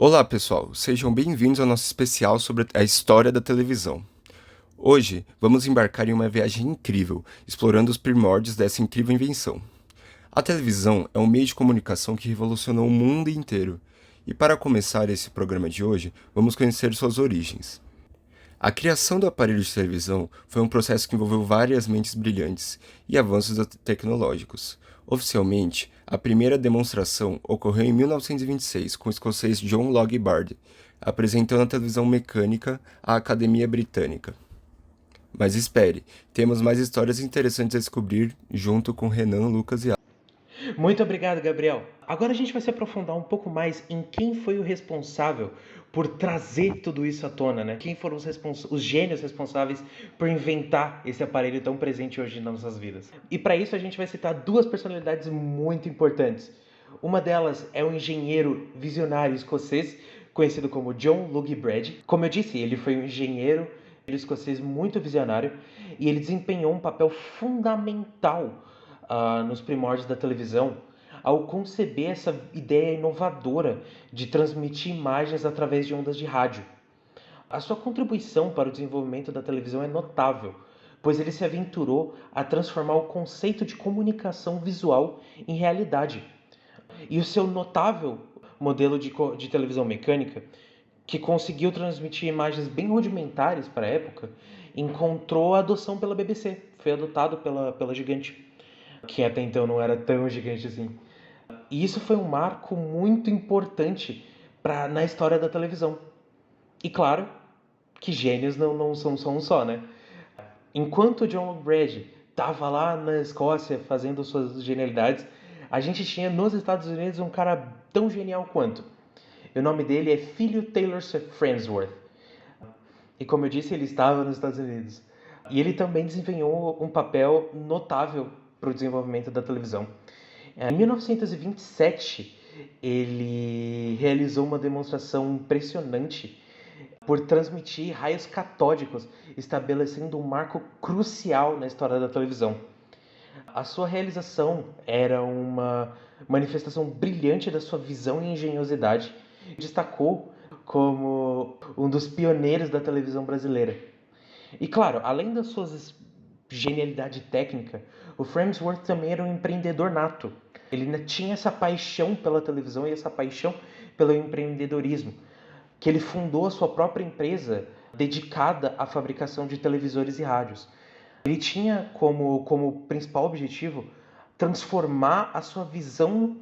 Olá, pessoal. Sejam bem-vindos ao nosso especial sobre a história da televisão. Hoje, vamos embarcar em uma viagem incrível, explorando os primórdios dessa incrível invenção. A televisão é um meio de comunicação que revolucionou o mundo inteiro. E para começar esse programa de hoje, vamos conhecer suas origens. A criação do aparelho de televisão foi um processo que envolveu várias mentes brilhantes e avanços tecnológicos. Oficialmente, a primeira demonstração ocorreu em 1926 com o escocês John Logie Baird, apresentando a televisão mecânica à Academia Britânica. Mas espere, temos mais histórias interessantes a descobrir junto com Renan, Lucas e Muito obrigado, Gabriel. Agora a gente vai se aprofundar um pouco mais em quem foi o responsável por trazer tudo isso à tona, né? Quem foram os gênios responsáveis por inventar esse aparelho tão presente hoje nas nossas vidas. E para isso a gente vai citar duas personalidades muito importantes. Uma delas é um engenheiro visionário escocês conhecido como John Logie Baird. Como eu disse, ele foi um engenheiro escocês muito visionário e ele desempenhou um papel fundamental nos primórdios da televisão, ao conceber essa ideia inovadora de transmitir imagens através de ondas de rádio. A sua contribuição para o desenvolvimento da televisão é notável, pois ele se aventurou a transformar o conceito de comunicação visual em realidade. E o seu notável modelo de televisão mecânica, que conseguiu transmitir imagens bem rudimentares para a época, encontrou a adoção pela BBC, foi adotado pela gigante, que até então não era tão gigante assim. E isso foi um marco muito importante na história da televisão. E claro que gênios não são só um só, né? Enquanto John Brady estava lá na Escócia fazendo suas genialidades, a gente tinha nos Estados Unidos um cara tão genial quanto. O nome dele é Filho Taylor Farnsworth. E como eu disse, ele estava nos Estados Unidos. E ele também desempenhou um papel notável para o desenvolvimento da televisão. Em 1927, ele realizou uma demonstração impressionante por transmitir raios catódicos, estabelecendo um marco crucial na história da televisão. A sua realização era uma manifestação brilhante da sua visão e engenhosidade. Destacou como um dos pioneiros da televisão brasileira. E claro, além das suas genialidade técnica, o Farnsworth também era um empreendedor nato. Ele tinha essa paixão pela televisão e essa paixão pelo empreendedorismo, que ele fundou a sua própria empresa dedicada à fabricação de televisores e rádios. Ele tinha como principal objetivo transformar a sua visão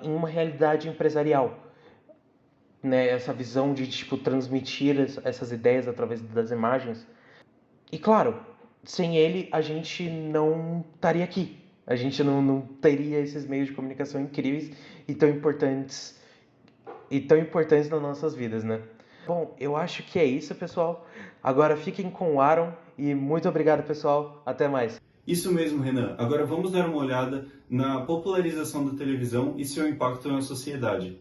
em uma realidade empresarial, né? Essa visão de transmitir essas ideias através das imagens. E claro, sem ele a gente não estaria aqui. A gente não teria esses meios de comunicação incríveis e tão importantes nas nossas vidas, né? Bom, eu acho que é isso, pessoal. Agora fiquem com o Aaron e muito obrigado, pessoal. Até mais. Isso mesmo, Renan. Agora vamos dar uma olhada na popularização da televisão e seu impacto na sociedade.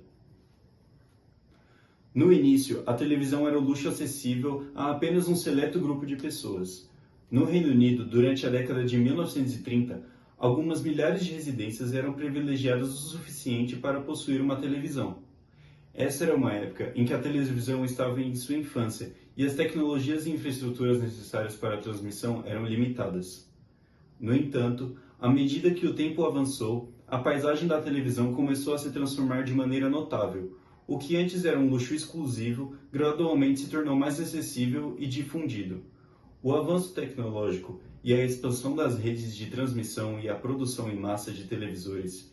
No início, a televisão era um luxo acessível a apenas um seleto grupo de pessoas. No Reino Unido, durante a década de 1930, algumas milhares de residências eram privilegiadas o suficiente para possuir uma televisão. Essa era uma época em que a televisão estava em sua infância e as tecnologias e infraestruturas necessárias para a transmissão eram limitadas. No entanto, à medida que o tempo avançou, a paisagem da televisão começou a se transformar de maneira notável. O que antes era um luxo exclusivo, gradualmente se tornou mais acessível e difundido. O avanço tecnológico e a expansão das redes de transmissão e a produção em massa de televisores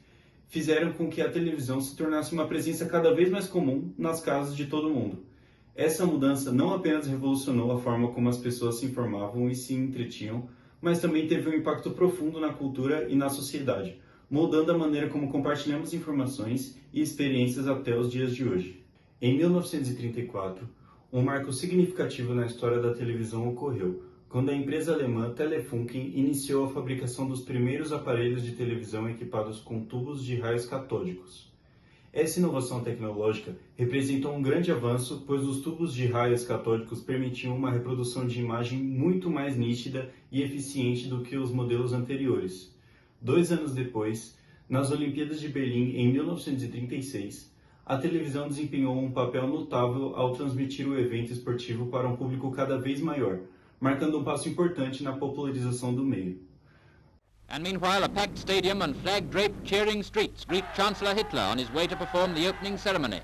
fizeram com que a televisão se tornasse uma presença cada vez mais comum nas casas de todo mundo. Essa mudança não apenas revolucionou a forma como as pessoas se informavam e se entretinham, mas também teve um impacto profundo na cultura e na sociedade, moldando a maneira como compartilhamos informações e experiências até os dias de hoje. Em 1934, um marco significativo na história da televisão ocorreu, quando a empresa alemã Telefunken iniciou a fabricação dos primeiros aparelhos de televisão equipados com tubos de raios catódicos. Essa inovação tecnológica representou um grande avanço, pois os tubos de raios catódicos permitiam uma reprodução de imagem muito mais nítida e eficiente do que os modelos anteriores. 2 anos depois, nas Olimpíadas de Berlim, em 1936, A televisão desempenhou um papel notável ao transmitir o evento esportivo para um público cada vez maior, marcando um passo importante na popularização do meio. And meanwhile, a packed stadium and flag-draped cheering streets greet Chancellor Hitler on his way to perform the opening ceremony.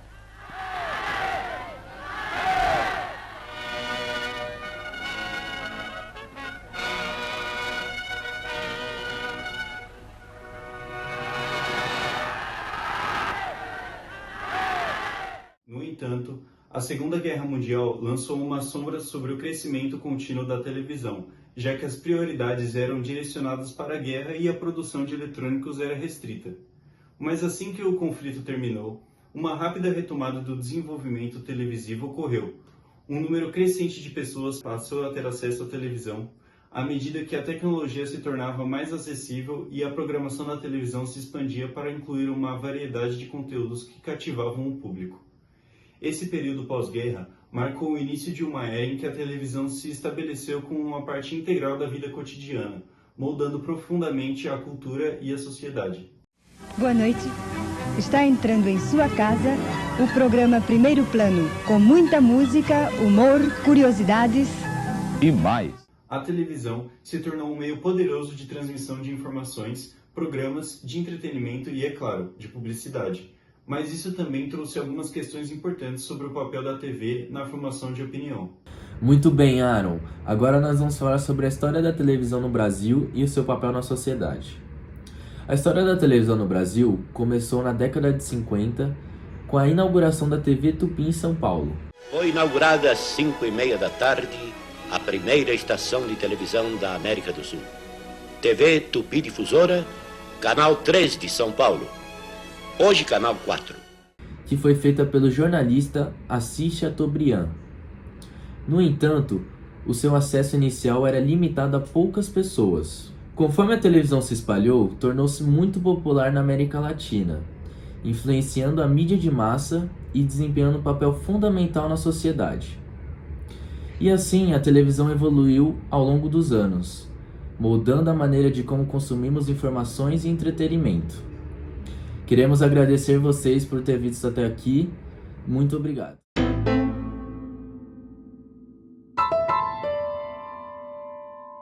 No entanto, a Segunda Guerra Mundial lançou uma sombra sobre o crescimento contínuo da televisão, já que as prioridades eram direcionadas para a guerra e a produção de eletrônicos era restrita. Mas assim que o conflito terminou, uma rápida retomada do desenvolvimento televisivo ocorreu. Um número crescente de pessoas passou a ter acesso à televisão, à medida que a tecnologia se tornava mais acessível e a programação da televisão se expandia para incluir uma variedade de conteúdos que cativavam o público. Esse período pós-guerra marcou o início de uma era em que a televisão se estabeleceu como uma parte integral da vida cotidiana, moldando profundamente a cultura e a sociedade. Boa noite. Está entrando em sua casa o programa Primeiro Plano, com muita música, humor, curiosidades e mais. A televisão se tornou um meio poderoso de transmissão de informações, programas de entretenimento e, é claro, de publicidade. Mas isso também trouxe algumas questões importantes sobre o papel da TV na formação de opinião. Muito bem, Aaron. Agora nós vamos falar sobre a história da televisão no Brasil e o seu papel na sociedade. A história da televisão no Brasil começou na década de 50, com a inauguração da TV Tupi em São Paulo. Foi inaugurada às 5h30 da tarde a primeira estação de televisão da América do Sul. TV Tupi Difusora, Canal 3 de São Paulo. Hoje, Canal 4. Que foi feita pelo jornalista Assis Chateaubriand. No entanto, o seu acesso inicial era limitado a poucas pessoas. Conforme a televisão se espalhou, tornou-se muito popular na América Latina, influenciando a mídia de massa e desempenhando um papel fundamental na sociedade. E assim, a televisão evoluiu ao longo dos anos, moldando a maneira de como consumimos informações e entretenimento. Queremos agradecer vocês por ter visto até aqui. Muito obrigado.